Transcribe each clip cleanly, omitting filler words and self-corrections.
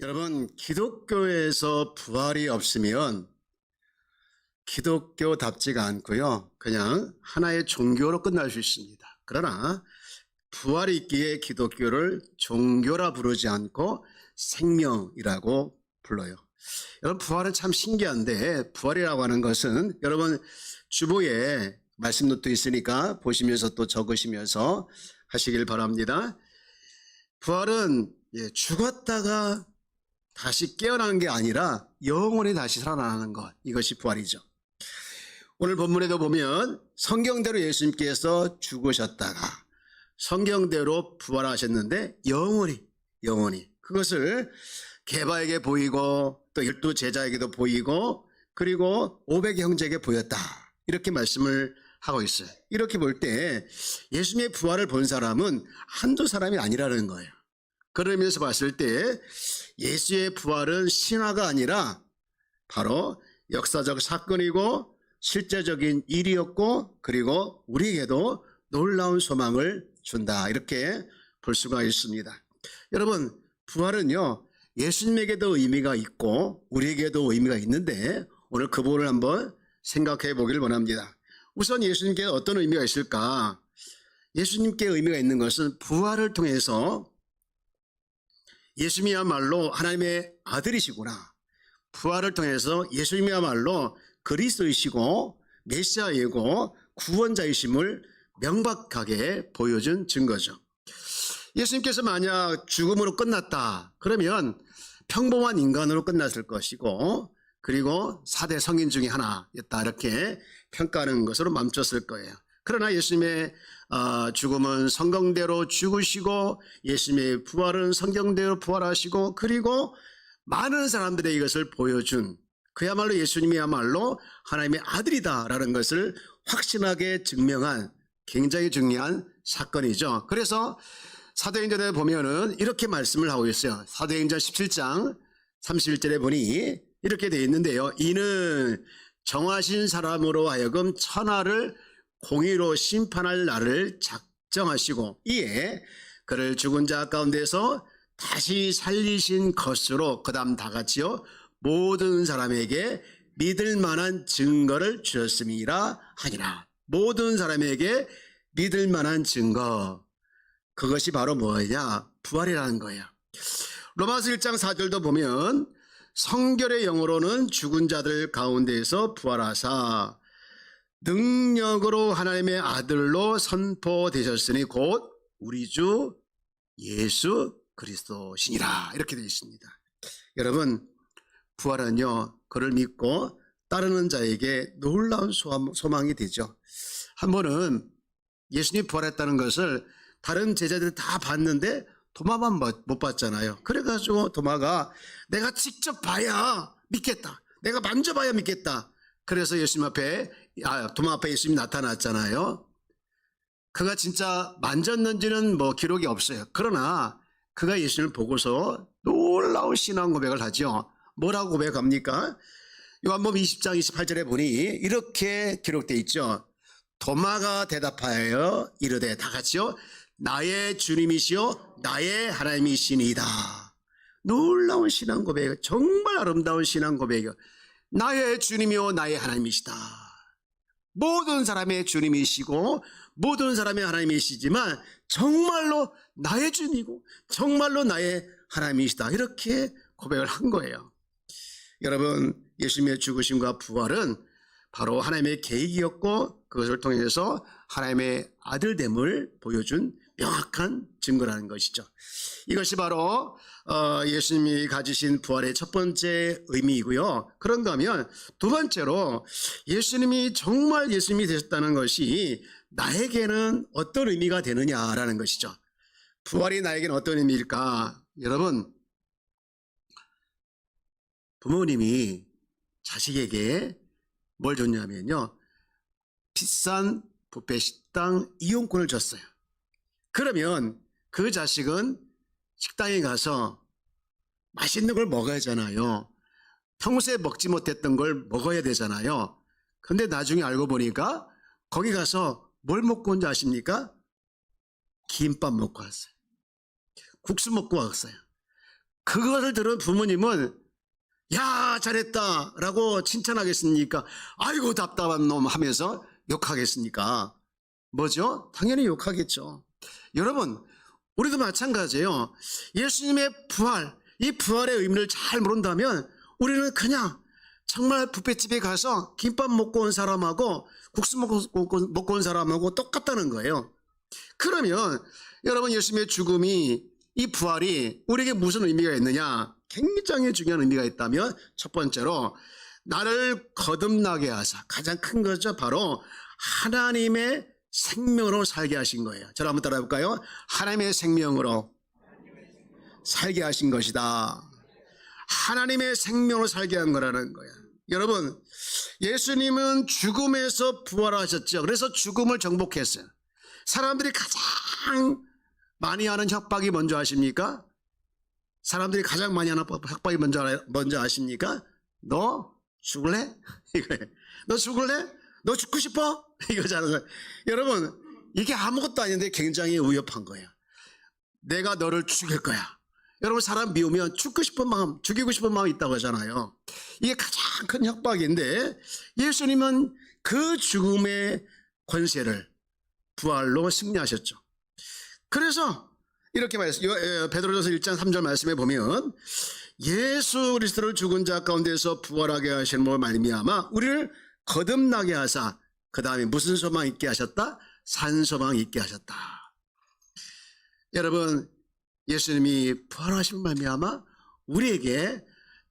여러분, 기독교에서 부활이 없으면 기독교답지가 않고요. 그냥 하나의 종교로 끝날 수 있습니다. 그러나 부활이 있기에 기독교를 종교라 부르지 않고 생명이라고 불러요. 여러분, 부활은 참 신기한데, 부활이라고 하는 것은 여러분 주보에 말씀 노트 있으니까 보시면서 또 적으시면서 하시길 바랍니다. 부활은 죽었다가 다시 깨어나는 게 아니라 영원히 다시 살아나는 것, 이것이 부활이죠. 오늘 본문에도 보면 성경대로 예수님께서 죽으셨다가 성경대로 부활하셨는데 영원히 그것을 게바에게 보이고 또 12 제자에게도 보이고 그리고 500 형제에게 보였다, 이렇게 말씀을 하고 있어요. 이렇게 볼 때 예수님의 부활을 본 사람은 한두 사람이 아니라는 거예요. 그런 의미에서 봤을 때 예수의 부활은 신화가 아니라 바로 역사적 사건이고 실제적인 일이었고, 그리고 우리에게도 놀라운 소망을 준다, 이렇게 볼 수가 있습니다. 여러분, 부활은요 예수님에게도 의미가 있고 우리에게도 의미가 있는데 오늘 그 부분을 한번 생각해 보길 원합니다. 우선 예수님께 어떤 의미가 있을까? 예수님께 의미가 있는 것은 부활을 통해서 예수님이야말로 하나님의 아들이시구나, 부활을 통해서 예수님이야말로 그리스도이시고 메시아이고 구원자이심을 명백하게 보여준 증거죠. 예수님께서 만약 죽음으로 끝났다 그러면 평범한 인간으로 끝났을 것이고, 그리고 4대 성인 중에 하나였다, 이렇게 평가하는 것으로 멈췄을 거예요. 그러나 예수님의 죽음은 성경대로 죽으시고 예수님의 부활은 성경대로 부활하시고, 그리고 많은 사람들의 이것을 보여준, 그야말로 예수님이야말로 하나님의 아들이다라는 것을 확신하게 증명한 굉장히 중요한 사건이죠. 그래서 사도행전에 보면은 이렇게 말씀을 하고 있어요. 사도행전 17장 31절에 보니 이렇게 되어 있는데요. 이는 정하신 사람으로 하여금 천하를 공의로 심판할 날을 작정하시고 이에 그를 죽은 자 가운데서 다시 살리신 것으로, 그 다음 다 같이요, 모든 사람에게 믿을 만한 증거를 주셨음이라 하니라. 모든 사람에게 믿을 만한 증거, 그것이 바로 뭐냐? 부활이라는 거예요. 로마서 1장 4절도 보면 성결의 영으로는 죽은 자들 가운데에서 부활하사 능력으로 하나님의 아들로 선포되셨으니 곧 우리 주 예수 그리스도시니라, 이렇게 되어 있습니다. 여러분, 부활은요 그를 믿고 따르는 자에게 놀라운 소망이 되죠. 한 번은 예수님이 부활했다는 것을 다른 제자들이 다 봤는데 도마만 못 봤잖아요. 그래가지고 도마가 내가 직접 봐야 믿겠다, 내가 만져봐야 믿겠다, 그래서 예수님 앞에, 도마 앞에 예수님이 나타났잖아요. 그가 진짜 만졌는지는 기록이 없어요. 그러나 그가 예수님을 보고서 놀라운 신앙 고백을 하죠. 뭐라고 고백합니까? 요한복음 20장 28절에 보니 이렇게 기록되어 있죠. 도마가 대답하여 이르되, 다 같이요, 나의 주님이시요 나의 하나님이시니이다. 놀라운 신앙 고백, 정말 아름다운 신앙 고백이요. 나의 주님이요 나의 하나님이시다. 모든 사람의 주님이시고 모든 사람의 하나님이시지만 정말로 나의 주님이고 정말로 나의 하나님이시다, 이렇게 고백을 한 거예요. 여러분, 예수님의 죽으심과 부활은 바로 하나님의 계획이었고 그것을 통해서 하나님의 아들됨을 보여준 명확한 증거라는 것이죠. 이것이 바로 예수님이 가지신 부활의 첫 번째 의미이고요. 그런가 하면 두 번째로 예수님이 정말 예수님이 되셨다는 것이 나에게는 어떤 의미가 되느냐라는 것이죠. 부활이 나에게는 어떤 의미일까? 여러분, 부모님이 자식에게 뭘 줬냐면요, 비싼 뷔페 식당 이용권을 줬어요. 그러면 그 자식은 식당에 가서 맛있는 걸 먹어야 하잖아요. 평소에 먹지 못했던 걸 먹어야 되잖아요. 근데 나중에 알고 보니까 거기 가서 뭘 먹고 온지 아십니까? 김밥 먹고 왔어요. 국수 먹고 왔어요. 그것을 들은 부모님은 야, 잘했다 라고 칭찬하겠습니까? 아이고 답답한 놈 하면서 욕하겠습니까? 뭐죠? 당연히 욕하겠죠. 여러분, 우리도 마찬가지예요. 예수님의 부활, 이 부활의 의미를 잘 모른다면 우리는 그냥 정말 뷔페집에 가서 김밥 먹고 온 사람하고 국수 먹고 온 사람하고 똑같다는 거예요. 그러면 여러분, 예수님의 죽음이, 이 부활이 우리에게 무슨 의미가 있느냐? 굉장히 중요한 의미가 있다면 첫 번째로 나를 거듭나게 하사, 가장 큰 거죠. 바로 하나님의 생명으로 살게 하신 거예요. 저를 한번 따라 해볼까요? 하나님의 생명으로 살게 하신 것이다. 하나님의 생명으로 살게 한 거라는 거야. 여러분, 예수님은 죽음에서 부활하셨죠. 그래서 죽음을 정복했어요. 사람들이 가장 많이 하는 협박이 뭔지 아십니까? 사람들이 가장 많이 하는 협박이 뭔지 아십니까? 너 죽을래? 이거예요. 너 죽을래? 너 죽고 싶어? 이거잖아요. 여러분, 이게 아무것도 아닌데 굉장히 위협한 거예요. 내가 너를 죽일 거야. 여러분, 사람 미우면 죽고 싶은 마음, 죽이고 싶은 마음이 있다고 하잖아요. 이게 가장 큰 협박인데 예수님은 그 죽음의 권세를 부활로 승리하셨죠. 그래서 이렇게 말했어요. 베드로전서 1장 3절 말씀에 보면 예수 그리스도를 죽은 자 가운데서 부활하게 하시는 걸 말미암아 우리를 거듭나게 하사, 그 다음에 무슨 소망 있게 하셨다? 산 소망 있게 하셨다. 여러분, 예수님이 부활하신 말미암아 우리에게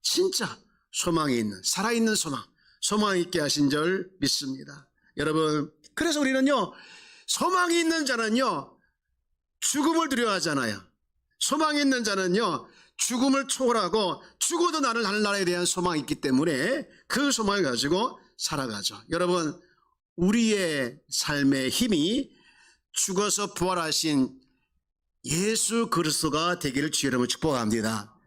진짜 소망이 있는, 살아있는 소망 있게 하신 줄 믿습니다. 여러분, 그래서 우리는요, 소망이 있는 자는요 죽음을 두려워하잖아요. 소망이 있는 자는요 죽음을 초월하고 죽어도 나는 하늘나라에 대한 소망이 있기 때문에 그 소망을 가지고 살아가죠. 여러분, 우리의 삶의 힘이 죽어서 부활하신 예수 그리스도가 되기를 주의 이름으로 축복합니다.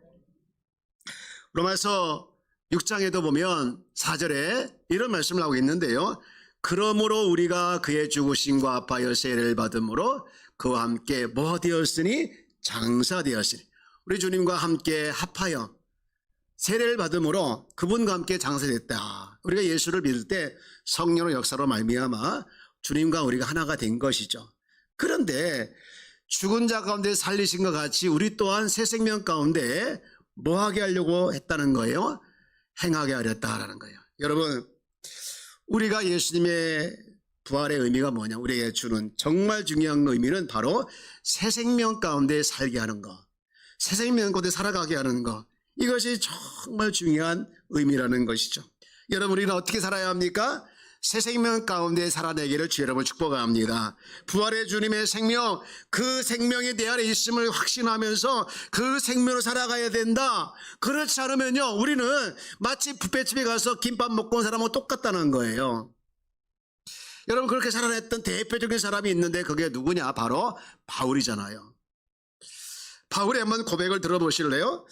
로마서 6장에도 보면 4절에 이런 말씀을 하고 있는데요. 그러므로 우리가 그의 죽으심과 합하여 세례를 받음으로 그와 함께 뭐 되었으니? 장사되었으니. 우리 주님과 함께 합하여 세례를 받음으로 그분과 함께 장사됐다. 우리가 예수를 믿을 때 성령의 역사로 말미암아 주님과 우리가 하나가 된 것이죠. 그런데 죽은 자 가운데 살리신 것 같이 우리 또한 새 생명 가운데 뭐 하게 하려고 했다는 거예요? 행하게 하렸다라는 거예요. 여러분, 우리가 예수님의 부활의 의미가 뭐냐? 우리에게 주는 정말 중요한 의미는 바로 새 생명 가운데 살게 하는 것, 새 생명 가운데 살아가게 하는 것, 이것이 정말 중요한 의미라는 것이죠. 여러분, 우리는 어떻게 살아야 합니까? 새 생명 가운데 살아내기를 주의 이름으로 축복합니다. 부활의 주님의 생명, 그 생명이 내 안에 있음을 확신하면서 그 생명으로 살아가야 된다. 그렇지 않으면요, 우리는 마치 뷔페집에 가서 김밥 먹고 온 사람하고 똑같다는 거예요. 여러분, 그렇게 살아냈던 대표적인 사람이 있는데 그게 누구냐? 바로 바울이잖아요. 바울의 한번 고백을 들어보실래요?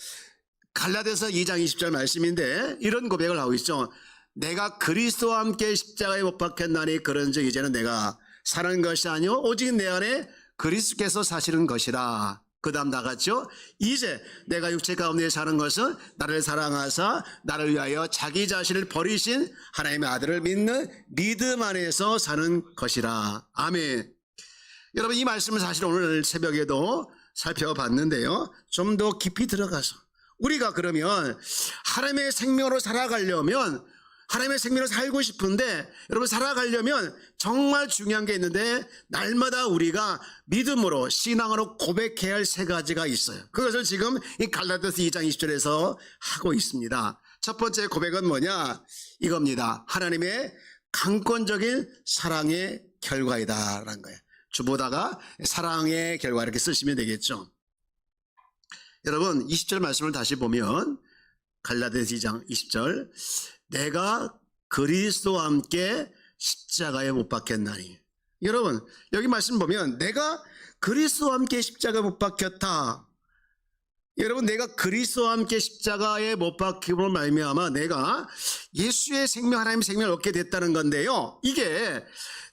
갈라디아서 2장 20절 말씀인데 이런 고백을 하고 있죠. 내가 그리스도와 함께 십자가에 못 박혔나니 그런즉 이제는 내가 사는 것이 아니요 오직 내 안에 그리스도께서 사시는 것이라. 그 다음 나갔죠. 이제 내가 육체 가운데 사는 것은 나를 사랑하사 나를 위하여 자기 자신을 버리신 하나님의 아들을 믿는 믿음 안에서 사는 것이라. 아멘. 여러분, 이 말씀을 사실 오늘 새벽에도 살펴봤는데요, 좀 더 깊이 들어가서 우리가 그러면 하나님의 생명으로 살아가려면, 하나님의 생명을 살고 싶은데 여러분, 살아가려면 정말 중요한 게 있는데 날마다 우리가 믿음으로, 신앙으로 고백해야 할 세 가지가 있어요. 그것을 지금 이 갈라디아서 2장 20절에서 하고 있습니다. 첫 번째 고백은 뭐냐? 이겁니다. 하나님의 강권적인 사랑의 결과이다라는 거예요. 주보다가 사랑의 결과 이렇게 쓰시면 되겠죠. 여러분, 20절 말씀을 다시 보면 갈라디아서 2장 20절, 내가 그리스도와 함께 십자가에 못 박혔나니. 여러분, 여기 말씀 보면 내가 그리스도와 함께 십자가에 못 박혔다. 여러분, 내가 그리스도와 함께 십자가에 못 박힘으로 말미암아 내가 예수의 생명, 하나님의 생명을 얻게 됐다는 건데요, 이게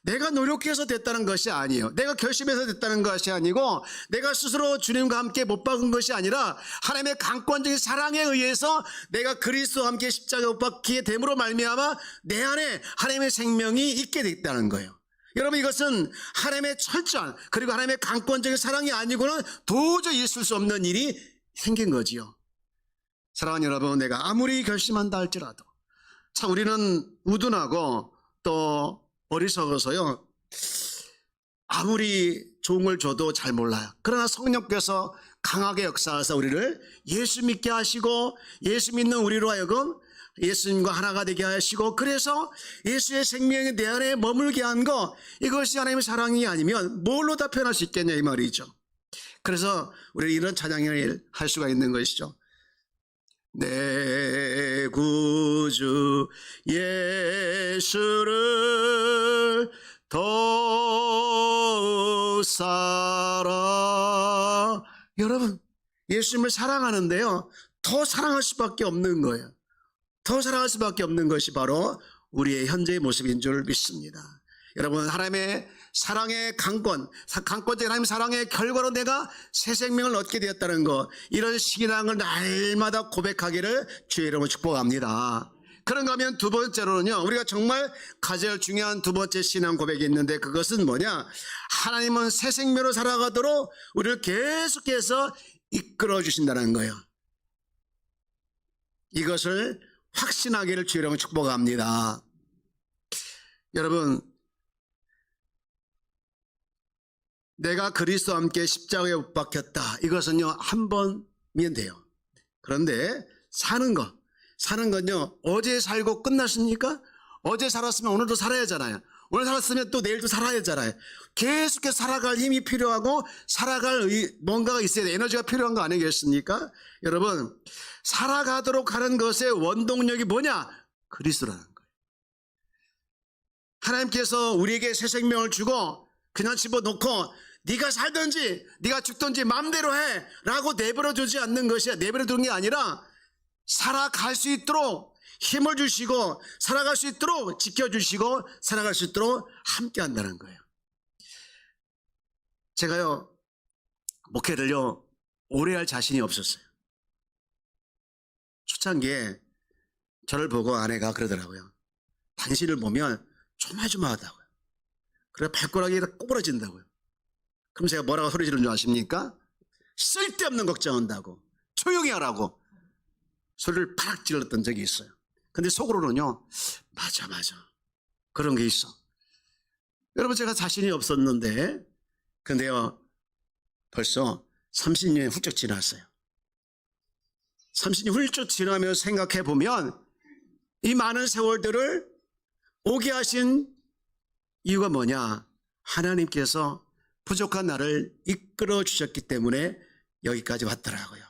내가 노력해서 됐다는 것이 아니에요. 내가 결심해서 됐다는 것이 아니고 내가 스스로 주님과 함께 못 박은 것이 아니라 하나님의 강권적인 사랑에 의해서 내가 그리스도와 함께 십자가에 못 박히게 됨으로 말미암아 내 안에 하나님의 생명이 있게 됐다는 거예요. 여러분, 이것은 하나님의 철저한, 그리고 하나님의 강권적인 사랑이 아니고는 도저히 있을 수 없는 일이 생긴 거지요. 사랑하는 여러분, 내가 아무리 결심한다 할지라도 참 우리는 우둔하고 또 어리석어서요, 아무리 좋은 걸 줘도 잘 몰라요. 그러나 성령께서 강하게 역사하사 우리를 예수 믿게 하시고 예수 믿는 우리로 하여금 예수님과 하나가 되게 하시고, 그래서 예수의 생명이 내 안에 머물게 한 거, 이것이 하나님의 사랑이 아니면 뭘로 다 표현할 수 있겠냐 이 말이죠. 그래서 우리는 이런 찬양을 할 수가 있는 것이죠. 내 구주 예수를 더욱 사랑. 여러분, 예수님을 사랑하는데요, 더 사랑할 수밖에 없는 거예요. 더 사랑할 수밖에 없는 것이 바로 우리의 현재의 모습인 줄 믿습니다. 여러분, 하나님의 사랑의 강권적인 하나님의 사랑의 결과로 내가 새 생명을 얻게 되었다는 것, 이런 신앙을 날마다 고백하기를 주의 이름으로 축복합니다. 그런가 하면 두 번째로는요, 우리가 정말 가져야 중요한 두 번째 신앙 고백이 있는데, 그것은 뭐냐, 하나님은 새 생명으로 살아가도록 우리를 계속해서 이끌어 주신다는 거예요. 이것을 확신하기를 주의 이름으로 축복합니다. 여러분, 내가 그리스도와 함께 십자가에 못 박혔다, 이것은요 한 번이면 돼요. 그런데 사는 건요, 어제 살고 끝났습니까? 어제 살았으면 오늘도 살아야 하잖아요. 오늘 살았으면 또 내일도 살아야 하잖아요. 계속해서 살아갈 힘이 필요하고 살아갈 뭔가가 있어야 돼. 에너지가 필요한 거 아니겠습니까? 여러분, 살아가도록 하는 것의 원동력이 뭐냐? 그리스도라는 거예요. 하나님께서 우리에게 새 생명을 주고 그냥 집어넣고 네가 살든지 네가 죽든지 마음대로 해 라고 내버려 두지 않는 것이야. 내버려 두는 게 아니라 살아갈 수 있도록 힘을 주시고, 살아갈 수 있도록 지켜주시고, 살아갈 수 있도록 함께 한다는 거예요. 제가요, 목회를요 오래 할 자신이 없었어요. 초창기에 저를 보고 아내가 그러더라고요. 당신을 보면 조마조마하다고요. 그래 발가락이 꼬부러진다고요. 그럼 제가 뭐라고 소리 지르는 줄 아십니까? 쓸데없는 걱정한다고, 조용히 하라고 소리를 파락 질렀던 적이 있어요. 근데 속으로는요, 맞아 그런 게 있어. 여러분, 제가 자신이 없었는데, 근데요 벌써 30년이 훌쩍 지났어요. 30년이 훌쩍 지나며 생각해 보면 이 많은 세월들을 오게 하신 이유가 뭐냐? 하나님께서 부족한 나를 이끌어 주셨기 때문에 여기까지 왔더라고요.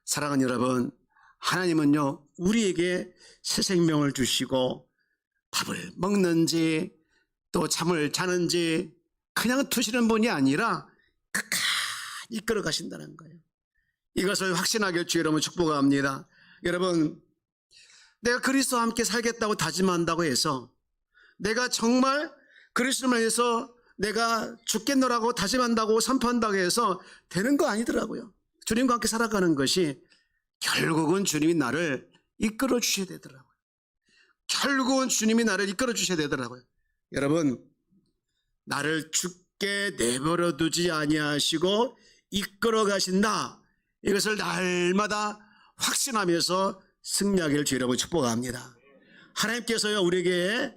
사랑하는 여러분, 하나님은요 우리에게 새 생명을 주시고 밥을 먹는지 또 잠을 자는지 그냥 두시는 분이 아니라 끝까지 이끌어 가신다는 거예요. 이것을 확신하게 주의 이름으로 축복합니다. 여러분, 내가 그리스도와 함께 살겠다고 다짐한다고 해서, 내가 정말 그리스도를 위해서 내가 죽겠노라고 다짐한다고 선포한다고 해서 되는 거 아니더라고요. 주님과 함께 살아가는 것이 결국은 주님이 나를 이끌어 주셔야 되더라고요. 결국은 주님이 나를 이끌어 주셔야 되더라고요. 여러분, 나를 죽게 내버려 두지 아니하시고 이끌어 가신다, 이것을 날마다 확신하면서 승리하기를 주의라고 축복합니다. 하나님께서요 우리에게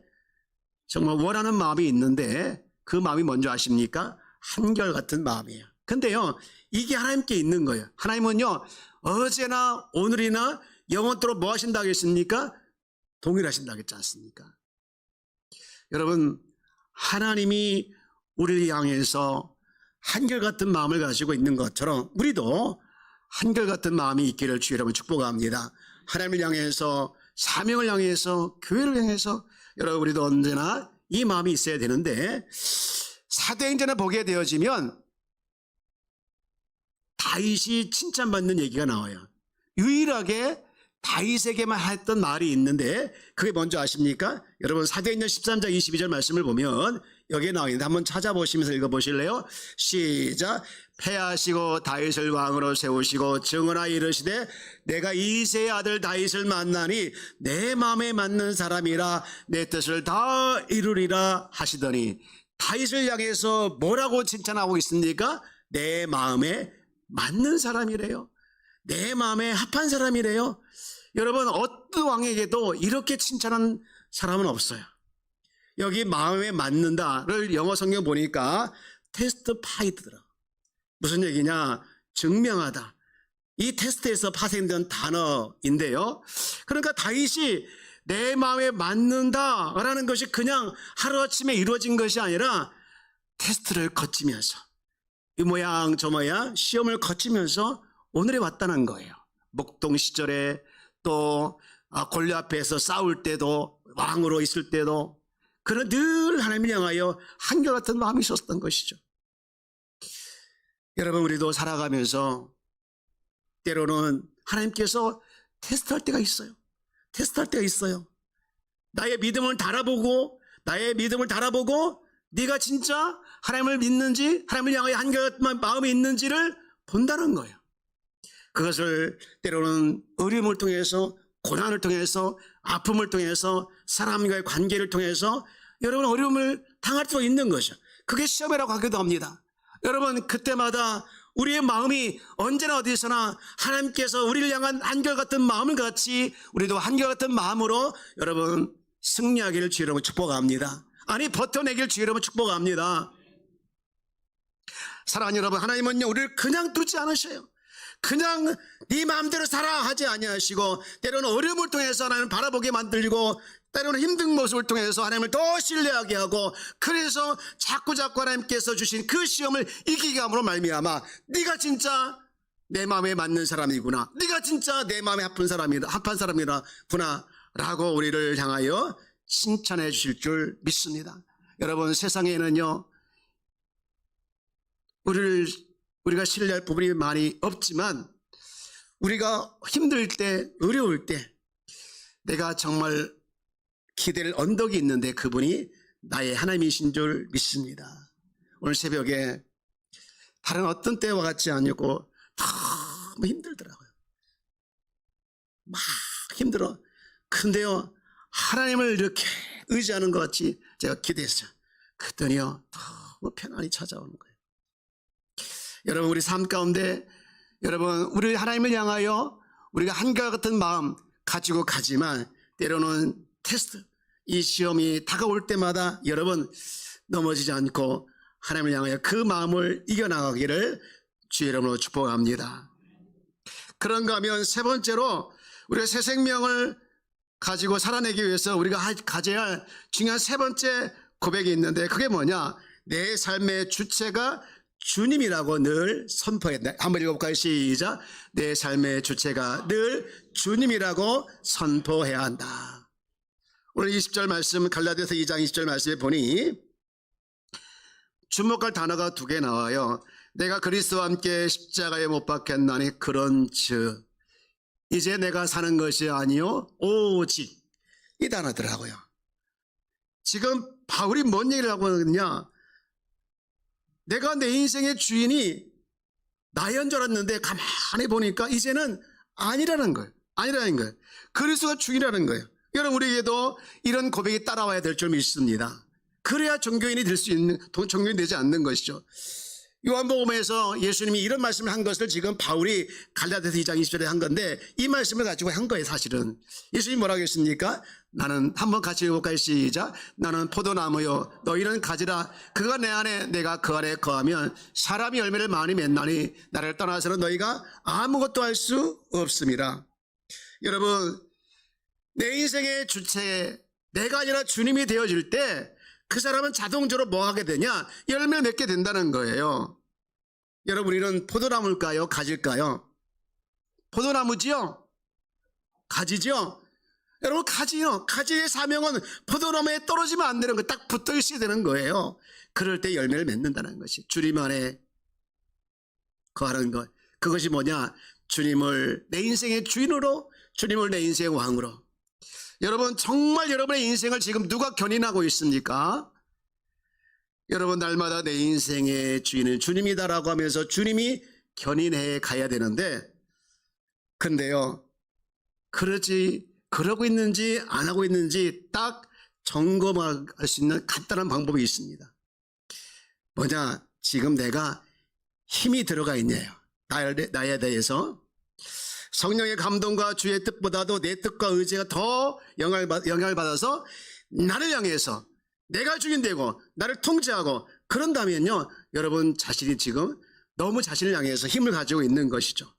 정말 원하는 마음이 있는데, 그 마음이 뭔지 아십니까? 한결같은 마음이에요. 근데요 이게 하나님께 있는 거예요. 하나님은요 어제나 오늘이나 영원토록 뭐 하신다고 했습니까? 동일하신다고 했지 않습니까? 여러분, 하나님이 우리를 향해서 한결같은 마음을 가지고 있는 것처럼 우리도 한결같은 마음이 있기를 주의 이름으로 축복합니다. 하나님을 향해서, 사명을 향해서, 교회를 향해서 여러분, 우리도 언제나 이 마음이 있어야 되는데, 사도행전을 보게 되어지면 다윗이 칭찬받는 얘기가 나와요. 유일하게 다윗에게만 했던 말이 있는데 그게 뭔지 아십니까? 여러분 사도행전 13장 22절 말씀을 보면 여기에 나와 있는데 한번 찾아보시면서 읽어보실래요? 시작. 패하시고 다윗을 왕으로 세우시고 증언하여 이르시되 내가 이새의 아들 다윗을 만나니 내 마음에 맞는 사람이라 내 뜻을 다 이루리라 하시더니 다윗을 향해서 뭐라고 칭찬하고 있습니까? 내 마음에 맞는 사람이래요. 내 마음에 합한 사람이래요. 여러분 어떤 왕에게도 이렇게 칭찬한 사람은 없어요. 여기 마음에 맞는다를 영어 성경 보니까 테스트파이드더라. 무슨 얘기냐? 증명하다. 이 테스트에서 파생된 단어인데요. 그러니까 다윗이 내 마음에 맞는다라는 것이 그냥 하루아침에 이루어진 것이 아니라 테스트를 거치면서 이 모양 저 모양 시험을 거치면서 오늘에 왔다는 거예요. 목동 시절에 또 골리앗에서 싸울 때도 왕으로 있을 때도 그는 늘 하나님을 향하여 한결같은 마음이 있었던 것이죠. 여러분 우리도 살아가면서 때로는 하나님께서 테스트할 때가 있어요. 테스트할 때가 있어요. 나의 믿음을 달아보고 네가 진짜 하나님을 믿는지 하나님을 향하여 한결같은 마음이 있는지를 본다는 거예요. 그것을 때로는 어려움을 통해서 고난을 통해서 아픔을 통해서 사람과의 관계를 통해서 여러분 어려움을 당할 수 있는 거죠. 그게 시험이라고 하기도 합니다. 여러분 그때마다 우리의 마음이 언제나 어디서나 하나님께서 우리를 향한 한결같은 마음을 같이 우리도 한결같은 마음으로 여러분 승리하기를 주의 이름으로 축복합니다. 아니 버텨내기를 주의 이름으로 축복합니다. 사랑하는 여러분 하나님은요 우리를 그냥 두지 않으셔요. 그냥 네 마음대로 살아 하지 아니하시고 때로는 어려움을 통해서 하나님을 바라보게 만들고 때로는 힘든 모습을 통해서 하나님을 더 신뢰하게 하고 그래서 자꾸 하나님께서 주신 그 시험을 이기게 함으로 말미암아 네가 진짜 내 마음에 맞는 사람이구나, 네가 진짜 내 마음에 합한 사람이구나 라고 우리를 향하여 칭찬해 주실 줄 믿습니다. 여러분 세상에는요 우리가 신뢰할 부분이 많이 없지만 우리가 힘들 때 어려울 때 내가 정말 기댈 언덕이 있는데 그분이 나의 하나님이신 줄 믿습니다. 오늘 새벽에 다른 어떤 때와 같지 않고 너무 힘들더라고요. 막 힘들어. 근데요 하나님을 이렇게 의지하는 것 같이 제가 기대했어요. 그랬더니요 너무 편안히 찾아오는 거예요. 여러분 우리 삶 가운데 여러분 우리 하나님을 향하여 우리가 한결같은 마음 가지고 가지만 때로는 테스트 이 시험이 다가올 때마다 여러분 넘어지지 않고 하나님을 향하여 그 마음을 이겨나가기를 주의 이름으로 축복합니다. 그런가 하면 세 번째로 우리가 새 생명을 가지고 살아내기 위해서 우리가 가져야 할 중요한 세 번째 고백이 있는데 그게 뭐냐? 내 삶의 주체가 주님이라고 늘 선포했다. 한번 읽어볼까요? 시작. 내 삶의 주체가 늘 주님이라고 선포해야 한다. 오늘 20절 말씀 갈라디아서 2장 20절 말씀에 보니 주목할 단어가 두 개 나와요. 내가 그리스도와 함께 십자가에 못 박혔나니 그런즉 이제 내가 사는 것이 아니요 오직 이 단어더라고요. 지금 바울이 뭔 얘기를 하고 있느냐? 내가 내 인생의 주인이 나인 줄 알았는데 가만히 보니까 이제는 아니라는 거예요. 그리스도가 주인이라는 거예요. 여러분 우리에게도 이런 고백이 따라와야 될 줄 믿습니다. 그래야 종교인이 될 수 있는, 종교인이 되지 않는 것이죠. 요한복음에서 예수님이 이런 말씀을 한 것을 지금 바울이 갈라디아서 2장 20절에 한 건데 이 말씀을 가지고 한 거예요. 사실은 예수님이 뭐라고 했습니까? 나는 한번 같이 읽어볼까요? 시작. 나는 포도나무요 너희는 가지라. 그가 내 안에 내가 그 안에 거하면 사람이 열매를 많이 맺나니 나를 떠나서는 너희가 아무것도 할 수 없음이라. 여러분 내 인생의 주체에 내가 아니라 주님이 되어질 때 그 사람은 자동적으로 뭐 하게 되냐? 열매를 맺게 된다는 거예요. 여러분 우리는 포도나무일까요? 가지일까요? 포도나무지요? 가지죠? 여러분 가지요. 가지의 사명은 포도나무에 떨어지면 안 되는 거, 딱 붙어 있어야 되는 거예요. 그럴 때 열매를 맺는다는 것이 주님 안에 거하는 것. 그것이 뭐냐? 주님을 내 인생의 주인으로, 주님을 내 인생의 왕으로. 여러분, 정말 여러분의 인생을 지금 누가 견인하고 있습니까? 여러분, 날마다 내 인생의 주인은 주님이다라고 하면서 주님이 견인해 가야 되는데, 근데요, 그러고 있는지 안 하고 있는지 딱 점검할 수 있는 간단한 방법이 있습니다. 뭐냐? 지금 내가 힘이 들어가 있냐요. 나에 대해서. 성령의 감동과 주의 뜻보다도 내 뜻과 의지가 더 영향을 받아서 나를 향해서 내가 주인 되고 나를 통제하고 그런다면요, 여러분 자신이 지금 너무 자신을 향해서 힘을 가지고 있는 것이죠.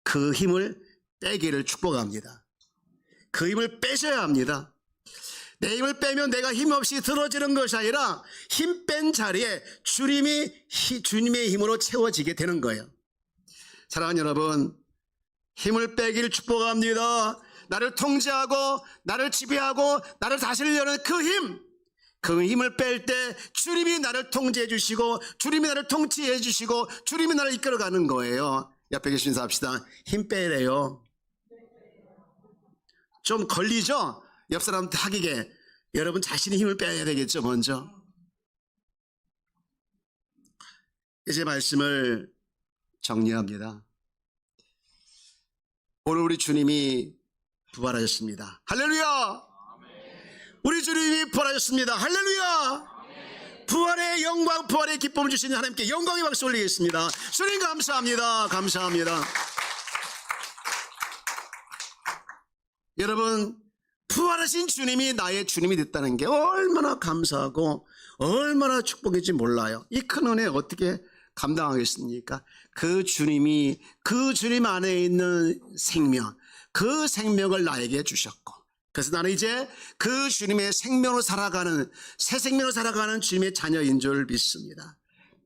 그 힘을 빼기를 축복합니다. 그 힘을 빼셔야 합니다. 내 힘을 빼면 내가 힘없이 들어지는 것이 아니라 힘 뺀 자리에 주님의 힘으로 채워지게 되는 거예요. 사랑하는 여러분, 힘을 빼기를 축복합니다. 나를 통제하고 나를 지배하고 나를 다스리려는 그 힘을 뺄 때 주님이 나를 통제해 주시고 주님이 나를 통치해 주시고 주님이 나를 이끌어가는 거예요. 옆에 계신 인사 합시다. 힘 빼래요. 좀 걸리죠? 옆 사람한테 하기게. 여러분 자신이 힘을 빼야 되겠죠, 먼저. 이제 말씀을 정리합니다. 오늘 우리 주님이 부활하셨습니다. 할렐루야! 우리 주님이 부활하셨습니다. 할렐루야! 부활의 영광, 부활의 기쁨을 주시는 하나님께 영광의 박수 올리겠습니다. 주님 감사합니다. 감사합니다. 여러분, 부활하신 주님이 나의 주님이 됐다는 게 얼마나 감사하고 얼마나 축복인지 몰라요. 이 큰 은혜 어떻게 감당하겠습니까? 그 주님이 그 주님 안에 있는 생명, 그 생명을 나에게 주셨고, 그래서 나는 이제 그 주님의 생명으로 살아가는, 새 생명으로 살아가는 주님의 자녀인 줄 믿습니다.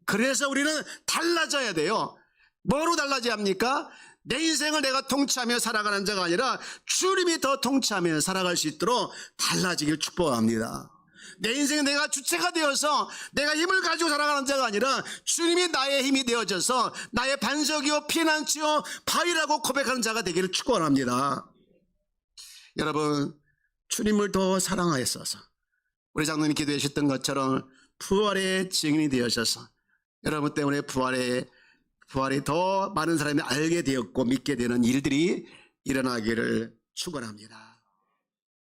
그래서 우리는 달라져야 돼요. 뭐로 달라져야 합니까? 내 인생을 내가 통치하며 살아가는 자가 아니라 주님이 더 통치하며 살아갈 수 있도록 달라지길 축복합니다. 내 인생에 내가 주체가 되어서 내가 힘을 가지고 살아가는 자가 아니라 주님이 나의 힘이 되어져서 나의 반석이요 피난처요 바위라고 고백하는 자가 되기를 축원합니다. 여러분, 주님을 더 사랑하였어서 우리 장로님이 기도하셨던 것처럼 부활의 증인이 되어셔서 여러분 때문에 부활이 더 많은 사람이 알게 되었고 믿게 되는 일들이 일어나기를 축원합니다.